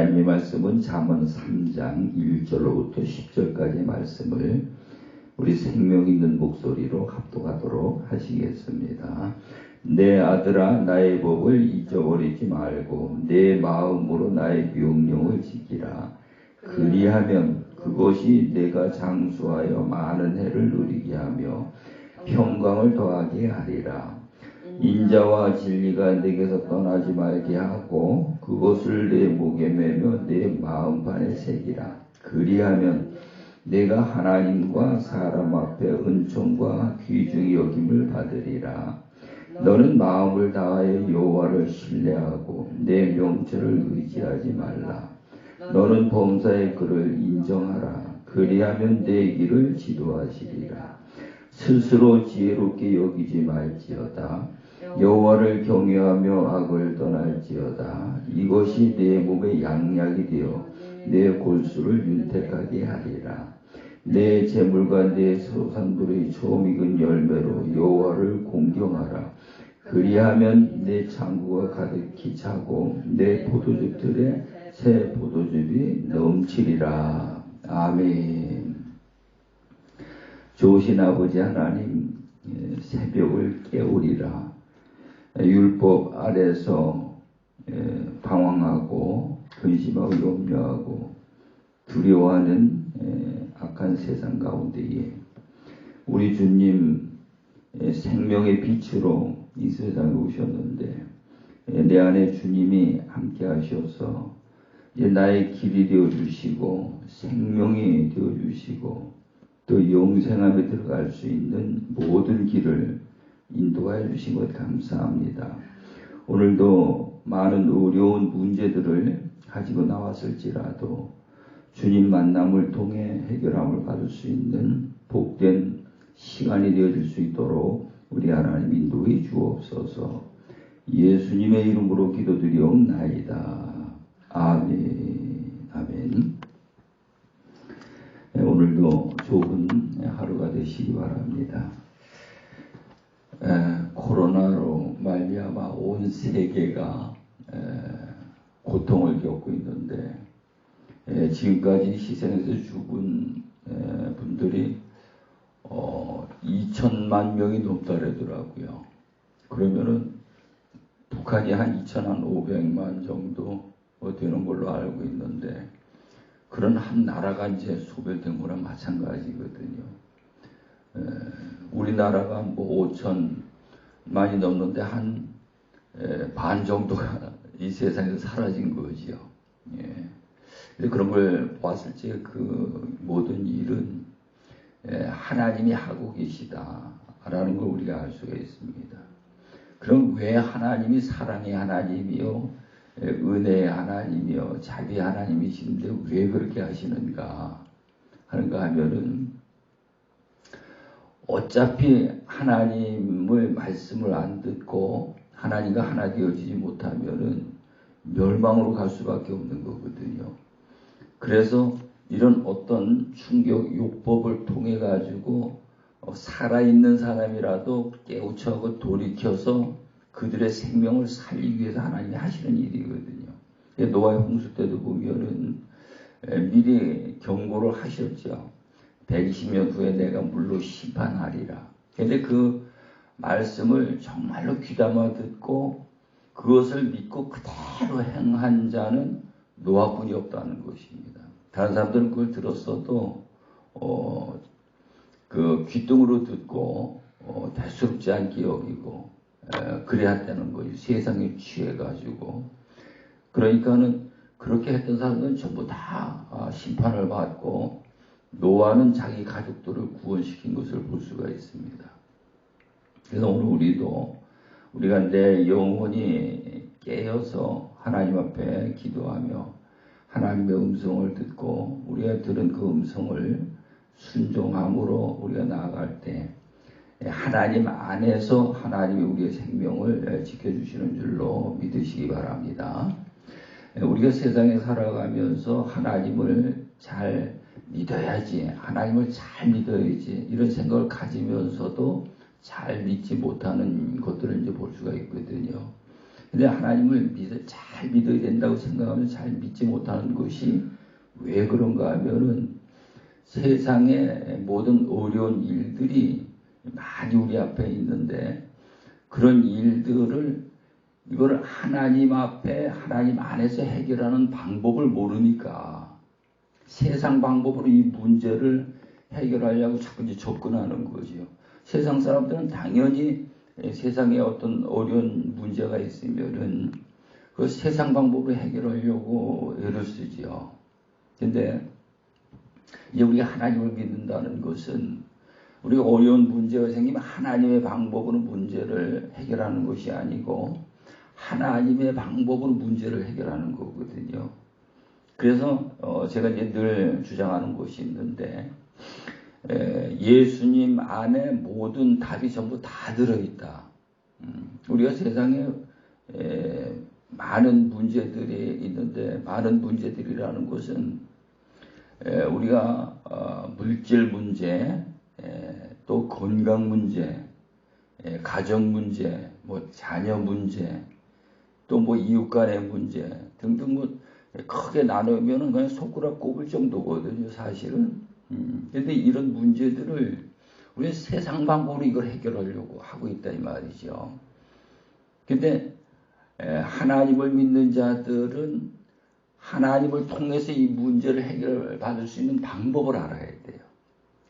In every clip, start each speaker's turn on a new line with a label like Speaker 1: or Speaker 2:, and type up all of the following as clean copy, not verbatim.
Speaker 1: 하나님의 말씀은 잠언 3장 1절로부터 10절까지의 말씀을 우리 생명 있는 목소리로 합독하도록 하시겠습니다. 내 아들아 나의 법을 잊어버리지 말고 내 마음으로 나의 명령을 지키라. 그리하면 그것이 내가 장수하여 많은 해를 누리게 하며 평강을 더하게 하리라. 인자와 진리가 내게서 떠나지 말게 하고 그것을 내 목에 매며 내 마음판에 새기라. 그리하면 내가 하나님과 사람 앞에 은총과 귀중히 여김을 받으리라. 너는 마음을 다하여 여호와를 신뢰하고 내 명철을 의지하지 말라. 너는 범사의 그를 인정하라. 그리하면 내 길을 지도하시리라. 스스로 지혜롭게 여기지 말지어다. 여호와를 경외하며 악을 떠날지어다. 이것이 내 몸의 양약이 되어 내 골수를 윤택하게 하리라. 내 재물과 내 소산물의 처음 익은 열매로 여호와를 공경하라. 그리하면 내 창고가 가득히 차고 내 포도즙들에 새 포도즙이 넘치리라. 아멘. 좋으신 아버지 하나님, 새벽을 깨우리라. 율법 아래서 방황하고 근심하고 염려하고 두려워하는 악한 세상 가운데에 우리 주님 생명의 빛으로 이 세상에 오셨는데 내 안에 주님이 함께 하셔서 나의 길이 되어주시고 생명이 되어주시고 또 영생함에 들어갈 수 있는 모든 길을 인도해 주신 것 감사합니다. 오늘도 많은 어려운 문제들을 가지고 나왔을지라도 주님 만남을 통해 해결함을 받을 수 있는 복된 시간이 되어질 수 있도록 우리 하나님 인도해 주옵소서. 예수님의 이름으로 기도드리옵나이다. 아멘. 아멘. 오늘도 좋은 하루가 되시기 바랍니다. 코로나로 말미암아 온 세계가 고통을 겪고 있는데 지금까지 희생해서 죽은 분들이 2천만 명이 넘더라고요. 그러면은 북한이 한 2,500만 정도 되는 걸로 알고 있는데 그런 한 나라가 이제 소멸된 거랑 마찬가지거든요. 우리나라가 뭐 5천만이 넘는데 한 반 정도가 이 세상에서 사라진 거지요. 예. 그런 걸 보았을 때 그 모든 일은 하나님이 하고 계시다라는 걸 우리가 알 수가 있습니다. 그럼 왜 하나님이 사랑의 하나님이요, 은혜의 하나님이요, 자비의 하나님이신데 왜 그렇게 하시는가 하는가 하면은 어차피 하나님의 말씀을 안 듣고 하나님과 하나 되어지지 못하면은 멸망으로 갈 수밖에 없는 거거든요. 그래서 이런 어떤 충격 요법을 통해 가지고 살아있는 사람이라도 깨우쳐하고 돌이켜서 그들의 생명을 살리기 위해서 하나님이 하시는 일이거든요. 노아의 홍수 때도 보면은 미리 경고를 하셨죠. 120년 후에 내가 물로 심판하리라. 근데 그 말씀을 정말로 귀담아 듣고 그것을 믿고 그대로 행한 자는 노아뿐이 없다는 것입니다. 다른 사람들은 그걸 들었어도 그 귀뚱으로 듣고 대수롭지 않게 여기고 그래야 되는 거예요. 세상에 취해가지고. 그러니까는 그렇게 했던 사람들은 전부 다 심판을 받고 노아는 자기 가족들을 구원시킨 것을 볼 수가 있습니다. 그래서 오늘 우리가 내 영혼이 깨어서 하나님 앞에 기도하며 하나님의 음성을 듣고 우리가 들은 그 음성을 순종함으로 우리가 나아갈 때 하나님 안에서 하나님이 우리의 생명을 지켜주시는 줄로 믿으시기 바랍니다. 우리가 세상에 살아가면서 하나님을 잘 믿어야지, 하나님을 잘 믿어야지 이런 생각을 가지면서도 잘 믿지 못하는 것들을 이제 볼 수가 있거든요. 근데 하나님을 잘 믿어야 된다고 생각하면서 잘 믿지 못하는 것이 왜 그런가 하면은 세상의 모든 어려운 일들이 많이 우리 앞에 있는데 그런 일들을 이거를 하나님 앞에 하나님 안에서 해결하는 방법을 모르니까 세상 방법으로 이 문제를 해결하려고 자꾸 이제 접근하는 거죠. 세상 사람들은 당연히 세상에 어떤 어려운 문제가 있으면은 그 세상 방법으로 해결하려고 애를 쓰지요. 근데 이제 우리가 하나님을 믿는다는 것은 우리가 어려운 문제가 생기면 하나님의 방법으로 문제를 해결하는 것이 아니고 하나님의 방법으로 문제를 해결하는 거거든요. 그래서 제가 이제 늘 주장하는 것이 있는데 예수님 안에 모든 답이 전부 다 들어있다. 우리가 세상에 많은 문제들이 있는데 많은 문제들이라는 것은 우리가 물질 문제, 또 건강 문제, 가정 문제, 뭐 자녀 문제, 또 뭐 이웃 간의 문제 등등 뭐 크게 나누면은 그냥 손가락 꼽을 정도거든요, 사실은. 근데 이런 문제들을 우리 세상 방법으로 이걸 해결하려고 하고 있다 이 말이죠. 근데 하나님을 믿는 자들은 하나님을 통해서 이 문제를 해결받을 수 있는 방법을 알아야 돼요.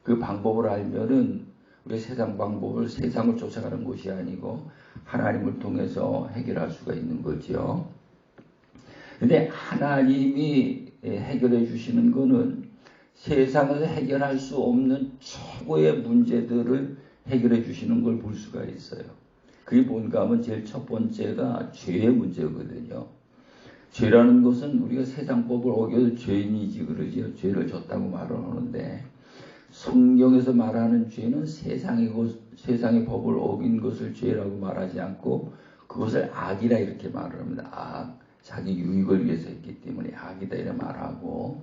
Speaker 1: 그 방법을 알면은 우리 세상 방법을 세상을 쫓아가는 것이 아니고 하나님을 통해서 해결할 수가 있는 거죠. 근데 하나님이 해결해 주시는 거는 세상에서 해결할 수 없는 최고의 문제들을 해결해 주시는 걸 볼 수가 있어요. 그게 뭔가 하면 제일 첫 번째가 죄의 문제거든요. 죄라는 것은 우리가 세상법을 어겨도 죄인이지 그러죠. 죄를 졌다고 말을 하는데 성경에서 말하는 죄는 세상의 법을 어긴 것을 죄라고 말하지 않고 그것을 악이라 이렇게 말을 합니다. 악, 자기 유익을 위해서 했기 때문에 악이다 이렇게 말하고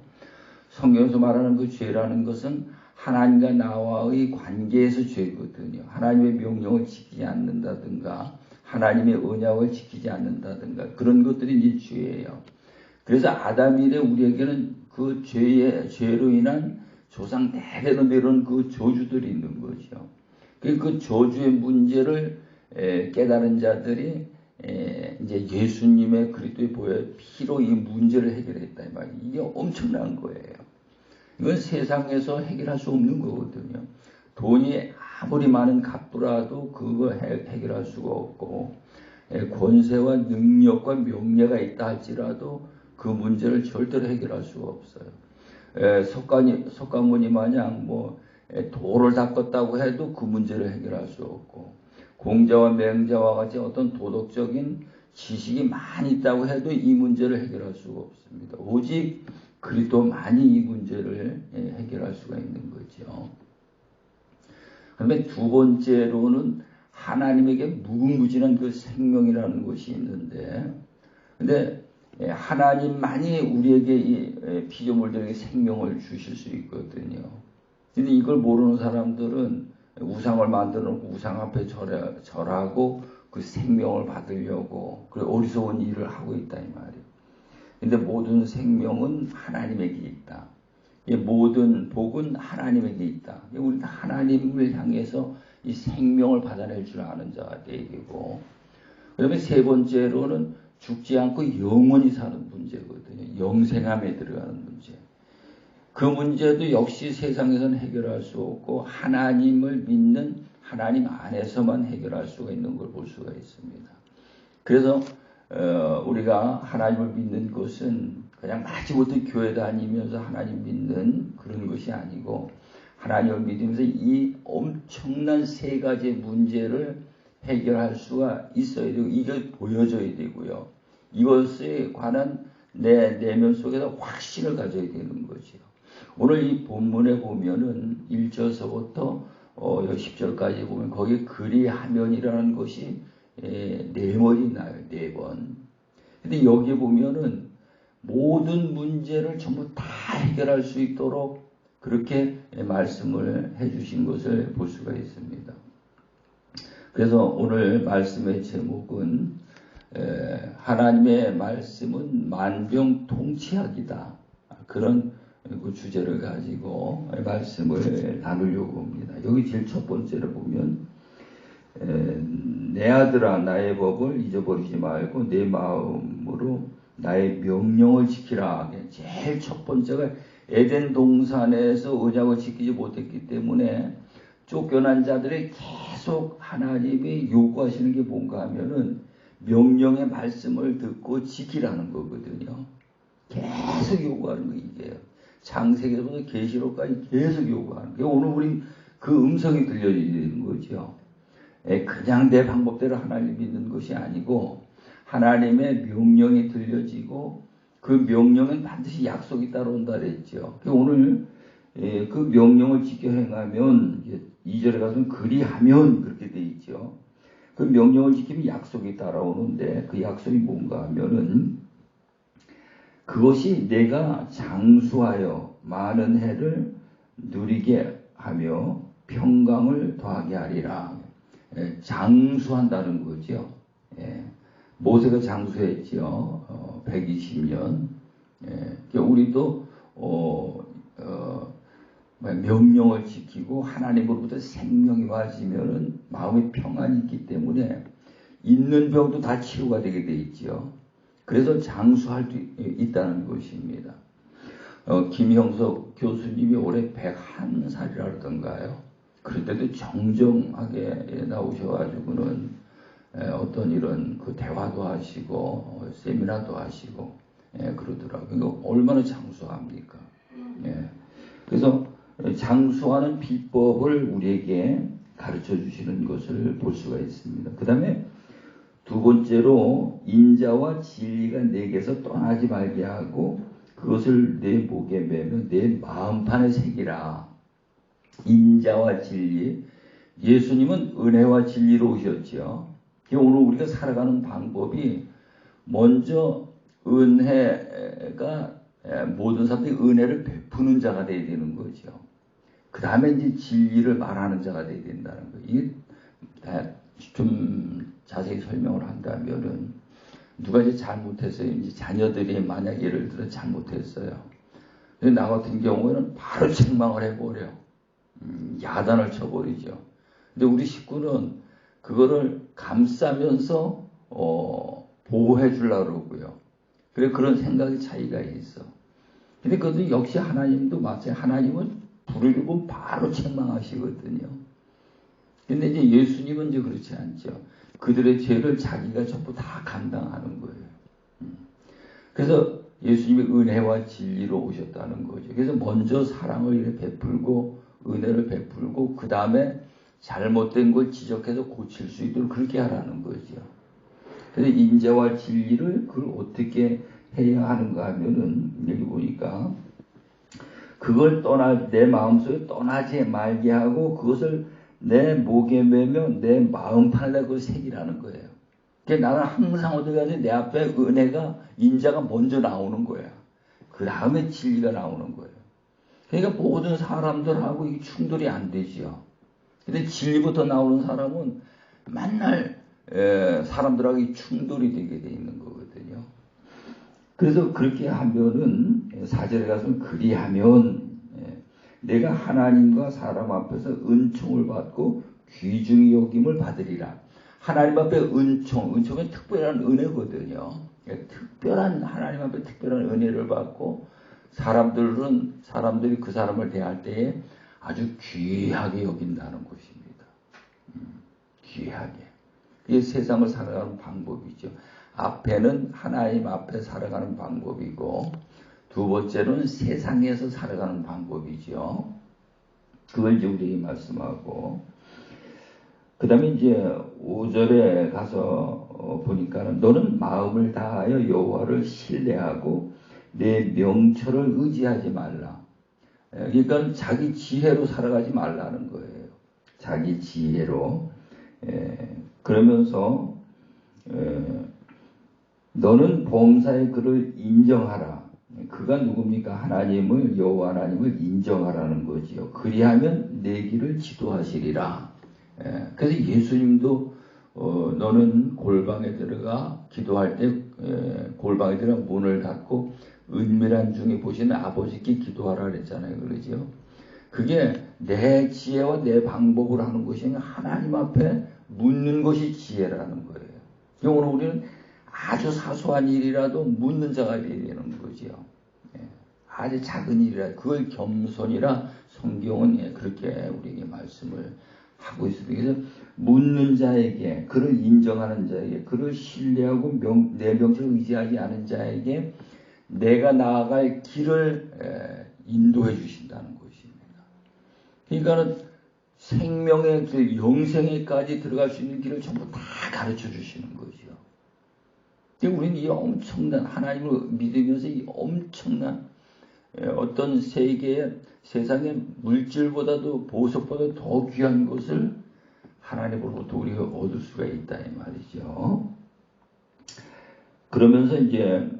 Speaker 1: 성경에서 말하는 그 죄라는 것은 하나님과 나와의 관계에서 죄거든요. 하나님의 명령을 지키지 않는다든가 하나님의 언약을 지키지 않는다든가 그런 것들이 이제 죄예요. 그래서 아담 이래 우리에게는 그 죄로 인한 조상 대대로 내려온 그 저주들이 있는 거죠. 그 저주의 문제를 깨달은 자들이 이제 예수님의 그리스도의 보혈 피로 이 문제를 해결했다 이 말이에요. 이게 엄청난 거예요. 이건 세상에서 해결할 수 없는 거거든요. 돈이 아무리 많은 갑부라도 그거 해결할 수가 없고 권세와 능력과 명예가 있다 할지라도 그 문제를 절대로 해결할 수가 없어요. 석가모니 마냥 뭐 돌을 닦았다고 해도 그 문제를 해결할 수 없고 공자와 맹자와 같이 어떤 도덕적인 지식이 많이 있다고 해도 이 문제를 해결할 수가 없습니다. 오직 그리스도만이 이 문제를 해결할 수가 있는 거죠. 그다음에 두 번째로는 하나님에게 무궁무진한 그 생명이라는 것이 있는데 근데 하나님만이 우리에게 이 피조물들에게 생명을 주실 수 있거든요. 근데 이걸 모르는 사람들은 우상을 만들어 놓고 우상 앞에 절하고 그 생명을 받으려고 그 어리석은 일을 하고 있다 이 말이에요. 근데 모든 생명은 하나님에게 있다. 모든 복은 하나님에게 있다. 우리는 하나님을 향해서 이 생명을 받아낼 줄 아는 자가 되고 그다음에 세 번째로는 죽지 않고 영원히 사는 문제거든요. 영생함에 들어가는 문제. 그 문제도 역시 세상에서는 해결할 수 없고 하나님을 믿는 하나님 안에서만 해결할 수가 있는 걸 볼 수가 있습니다. 그래서 우리가 하나님을 믿는 것은 그냥 마지못해 교회 다니면서 하나님 믿는 그런 것이 아니고 하나님을 믿으면서 이 엄청난 세 가지 문제를 해결할 수가 있어야 되고 이게 보여져야 되고요. 이것에 관한 내 내면 속에서 확신을 가져야 되는 거죠. 오늘 이 본문에 보면은 1절서부터 10절까지 보면 거기에 그리하면이라는 것이 4번이 나요. 4번. 근데 여기 보면은 모든 문제를 전부 다 해결할 수 있도록 그렇게 말씀을 해주신 것을 볼 수가 있습니다. 그래서 오늘 말씀의 제목은 하나님의 말씀은 만병통치약이다. 그런 그 주제를 가지고 말씀을 나누려고 합니다. 여기 제일 첫 번째로 보면 내 아들아 나의 법을 잊어버리지 말고 내 마음으로 나의 명령을 지키라. 제일 첫 번째가 에덴 동산에서 언약을 지키지 못했기 때문에 쫓겨난 자들이 계속 하나님이 요구하시는 게 뭔가 하면은 명령의 말씀을 듣고 지키라는 거거든요. 계속 요구하는 거 이게요. 창세기부터 계시록까지 계속 요구하는 거예요. 오늘 우리 그 음성이 들려지는 거죠. 그냥 내 방법대로 하나님 믿는 것이 아니고 하나님의 명령이 들려지고 그 명령은 반드시 약속이 따라온다 그랬죠. 오늘 그 명령을 지켜 행하면 2절에 가서는 그리하면 그렇게 돼 있죠. 그 명령을 지키면 약속이 따라오는데 그 약속이 뭔가 하면은 그것이 내가 장수하여 많은 해를 누리게 하며 평강을 더하게 하리라. 장수한다는 거죠. 모세가 장수했죠. 120년. 우리도 명령을 지키고 하나님으로부터 생명이 와지면은 마음의 평안이 있기 때문에 있는 병도 다 치료가 되게 돼 있죠. 그래서 장수할 수 있다는 것입니다. 김형석 교수님이 올해 101살이라 그러던가요. 그런데도 정정하게 나오셔가지고는 어떤 이런 그 대화도 하시고 세미나도 하시고 그러더라고요. 그러니까 얼마나 장수합니까? 그래서 장수하는 비법을 우리에게 가르쳐 주시는 것을 볼 수가 있습니다. 그 다음에 두 번째로 인자와 진리가 내게서 떠나지 말게 하고 그것을 내 목에 매며 내 마음판에 새기라. 인자와 진리. 예수님은 은혜와 진리로 오셨죠. 오늘 우리가 살아가는 방법이 먼저 은혜가 모든 사람들이 은혜를 베푸는 자가 되어야 되는 거죠. 그 다음에 이제 진리를 말하는 자가 되어야 된다는 거예요. 이게 좀 자세히 설명을 한다면은 누가 이제 잘못했어요. 이제 자녀들이 만약 예를 들어 잘못했어요. 근데 나 같은 경우에는 바로 책망을 해버려. 야단을 쳐버리죠. 근데 우리 식구는 그거를 감싸면서 보호해 주려고 그러고요. 그래 그런 생각의 차이가 있어. 근데 그것도 역시 하나님도 마찬가지. 하나님은 불을 보면 바로 책망하시거든요. 근데 이제 예수님은 이제 그렇지 않죠. 그들의 죄를 자기가 전부 다 감당하는 거예요. 그래서 예수님이 은혜와 진리로 오셨다는 거죠. 그래서 먼저 사랑을 이렇게 베풀고 은혜를 베풀고 그 다음에 잘못된 걸 지적해서 고칠 수 있도록 그렇게 하라는 거죠. 그래서 인자와 진리를 그걸 어떻게 해야 하는가 하면은 여기 보니까 그걸 내 마음속에 떠나지 말게 하고 그것을 내 목에 매며 내 마음판에 그걸 새기라는 거예요. 그러니까 나는 항상 어디 가서 내 앞에 은혜가 인자가 먼저 나오는 거야. 그 다음에 진리가 나오는 거예요. 그러니까 모든 사람들하고 이게 충돌이 안 되지요. 근데 진리부터 나오는 사람은 맨날 사람들하고 충돌이 되게 돼 있는 거거든요. 그래서 그렇게 하면은 4절에 가서 그리하면 내가 하나님과 사람 앞에서 은총을 받고 귀중히 여김을 받으리라. 하나님 앞에 은총은 특별한 은혜거든요. 특별한 하나님 앞에 특별한 은혜를 받고 사람들이 그 사람을 대할 때에 아주 귀하게 여긴다는 것입니다. 귀하게. 그게 세상을 살아가는 방법이죠. 앞에는 하나님 앞에 살아가는 방법이고 두 번째로는 세상에서 살아가는 방법이죠. 그걸 이제 우리에게 말씀하고 그 다음에 이제 5절에 가서 보니까는 너는 마음을 다하여 여호와를 신뢰하고 내 명철을 의지하지 말라. 그러니까 자기 지혜로 살아가지 말라는 거예요. 자기 지혜로. 그러면서 너는 범사의 그를 인정하라. 그가 누굽니까? 하나님을 여호와 하나님을 인정하라는 거지요. 그리하면 내 길을 지도하시리라. 그래서 예수님도 너는 골방에 들어가 기도할 때 골방에 들어가 문을 닫고 은밀한 중에 보시는 아버지께 기도하라 그랬잖아요. 그러죠? 그게 내 지혜와 내 방법으로 하는 것이 아니라 하나님 앞에 묻는 것이 지혜라는 거예요. 오늘 우리는 아주 사소한 일이라도 묻는 자가 되는 거죠. 아주 작은 일이라 그걸 겸손이라 성경은 그렇게 우리에게 말씀을 하고 있습니다. 그래서 묻는 자에게, 그를 인정하는 자에게, 그를 신뢰하고 내 명철을 의지하지 않은 자에게 내가 나아갈 길을 인도해 주신다는 것입니다. 그러니까는 생명의 길, 영생에까지 들어갈 수 있는 길을 전부 다 가르쳐 주시는 거죠. 우리는 이 엄청난 하나님을 믿으면서 이 엄청난 어떤 세상의 물질보다도 보석보다 더 귀한 것을 하나님으로부터 우리가 얻을 수가 있다 이 말이죠. 그러면서 이제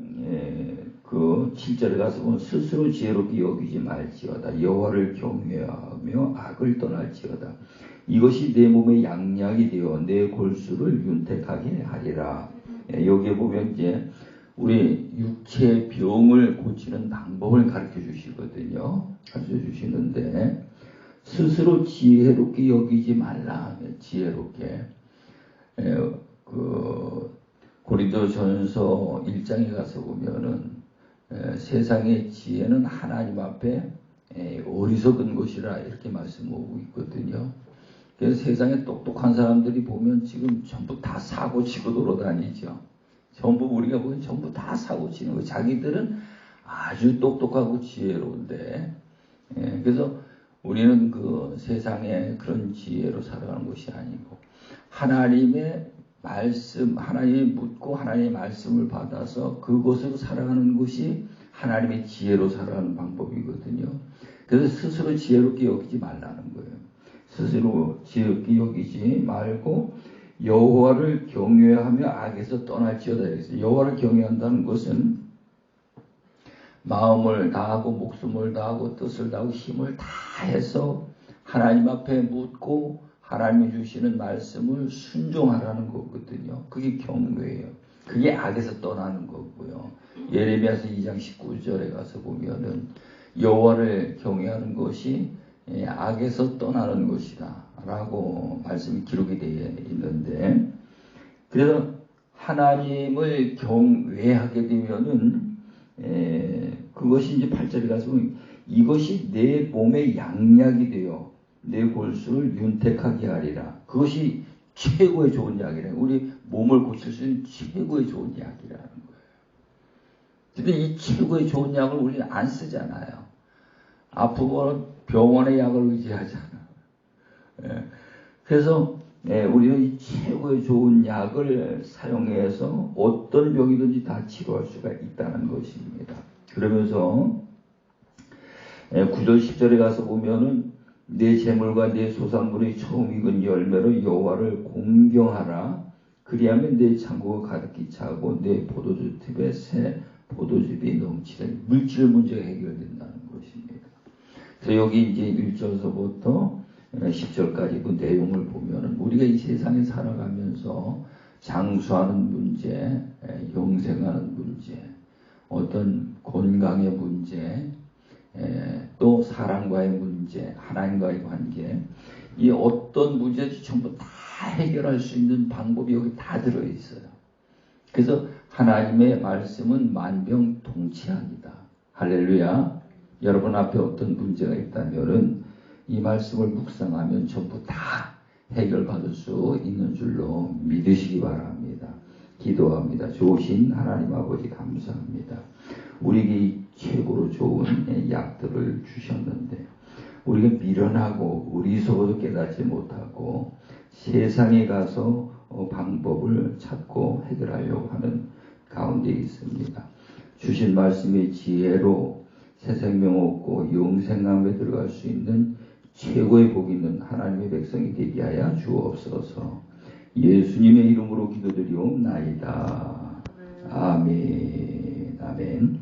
Speaker 1: 그 7절에 가서 보면 스스로 지혜롭게 여기지 말지어다. 여호와를 경외하며 악을 떠날지어다. 이것이 내 몸의 양약이 되어 내 골수를 윤택하게 하리라. 여기에 보면 이제 우리 육체의 병을 고치는 방법을 가르쳐 주시거든요. 가르쳐 주시는데 스스로 지혜롭게 여기지 말라. 지혜롭게. 고린도전서 1장에 가서 보면은 세상의 지혜는 하나님 앞에 어리석은 것이라 이렇게 말씀하고 있거든요. 그래서 세상에 똑똑한 사람들이 보면 지금 전부 다 사고 치고 돌아다니죠. 전부 우리가 보면 전부 다 사고 치는 거예요. 자기들은 아주 똑똑하고 지혜로운데 그래서 우리는 그 세상에 그런 지혜로 살아가는 것이 아니고 하나님의 말씀, 하나님이 묻고 하나님의 말씀을 받아서 그것으로 살아가는 것이 하나님의 지혜로 살아가는 방법이거든요. 그래서 스스로 지혜롭게 여기지 말라는 거예요. 스스로 지혜롭게 여기지 말고 여호와를 경외하며 악에서 떠날지어다. 그랬어요. 여호와를 경외한다는 것은 마음을 다하고 목숨을 다하고 뜻을 다하고 힘을 다해서 하나님 앞에 묻고 하나님이 주시는 말씀을 순종하라는 거거든요. 그게 경외예요. 그게 악에서 떠나는 거고요. 예레미야서 2장 19절에 가서 보면은 여호와를 경외하는 것이 악에서 떠나는 것이다 라고 말씀이 기록이 되어 있는데, 그래서 하나님을 경외하게 되면은 그것이 이제 8절에 가서 보면 이것이 내 몸의 양약이 되어 내 골수를 윤택하게 하리라. 그것이 최고의 좋은 약이래. 우리 몸을 고칠 수 있는 최고의 좋은 약이라는 거예요. 근데 이 최고의 좋은 약을 우리는 안 쓰잖아요. 아프면 병원의 약을 의지하잖아. 그래서 우리는 이 최고의 좋은 약을 사용해서 어떤 병이든지 다 치료할 수가 있다는 것입니다. 그러면서 9절 10절에 가서 보면은 내 재물과 내 소산물이 처음 익은 열매로 여호와를 공경하라. 그리하면 내 창고가 가득히 차고 내 포도주 팁에 새 포도즙이 넘치는 물질 문제가 해결된다는 것입니다. 그래서 여기 이제 1절서부터 10절까지 그 내용을 보면은 우리가 이 세상에 살아가면서 장수하는 문제, 영생하는 문제, 어떤 건강의 문제, 또 사랑과의 문제, 하나님과의 관계, 이 어떤 문제도 전부 다 해결할 수 있는 방법이 여기 다 들어있어요. 그래서 하나님의 말씀은 만병통치약이다. 할렐루야. 여러분 앞에 어떤 문제가 있다면은 이 말씀을 묵상하면 전부 다 해결받을 수 있는 줄로 믿으시기 바랍니다. 기도합니다. 좋으신 하나님 아버지 감사합니다. 우리에게 최고로 좋은 약들을 주셨는데 우리가 미련하고 어리석어도 깨닫지 못하고 세상에 가서 방법을 찾고 해결하려고 하는 가운데 있습니다. 주신 말씀의 지혜로 새 생명 얻고 영생함에 들어갈 수 있는 최고의 복 있는 하나님의 백성이 되게 하여 주옵소서. 예수님의 이름으로 기도드리옵나이다. 아멘. 아멘.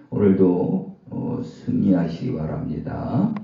Speaker 1: 오늘도 승리하시기 바랍니다.